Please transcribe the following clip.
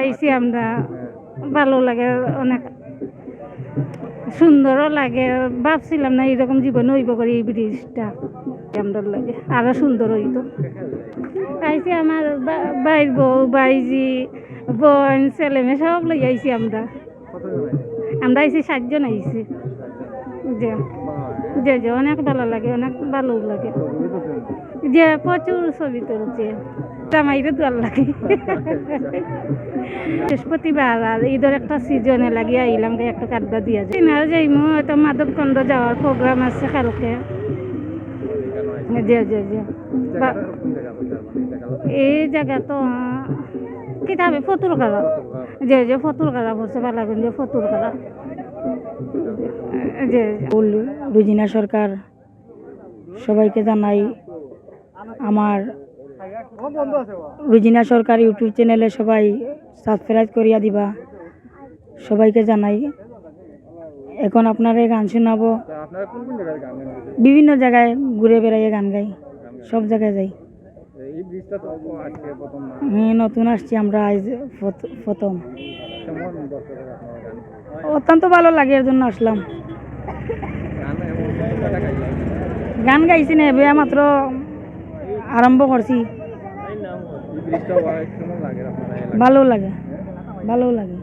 আইছি আমরা, ভালো লাগে, অনেক সুন্দরও লাগে। ভাবছিলাম না এরকম জীবন হইব করে এই ব্রিজটা, সুন্দর লাগে, আরো সুন্দর হইতো। আইছি আমার বাইর বউ, বাইজি, বোন, ছেলে মেয়ে সব লই আইছি আমরা। আমরা আইছি 7 জন আইছি। যে যে যে অনেক ভালো লাগে, অনেক ভালো লাগে। যে প্রচুর ছবি তুলছে, জামাইরে দোয়ার লাগে। বৃহস্পতিবার আর ঈদের একটা সিজনে লাগিয়ে আইলাম, একটা কাটবা দিয়া যায় না যাইমু। তো মাধবকুণ্ড যাওয়ার প্রোগ্রাম আছে কালকে। জি জি জি, এই জায়গা তো কিতাবে ফতুরকারা, যে যে ফতুরকারা পড়ছে বালাগঞ্জ ফতুরকারা। যে রুজিনা সরকার সবাইকে জানাই আমার রুজিনা সরকার ইউটিউব চ্যানেলে সবাই সাবস্ক্রাইব করিয়া দিবা, সবাইকে জানাই। এখন আপনারা গান শোনাবো, বিভিন্ন জায়গায় ঘুরে বেড়াইয়ে গান গাই, সব জায়গায় যাই। হ্যাঁ, নতুন আসছি আমরা, আজ প্রথম। অত্যন্ত ভালো লাগে, এর জন্য আসলাম। গান গাইছি না, এবার মাত্র আরম্ভ করছি। ভালো লাগে, ভালো লাগে।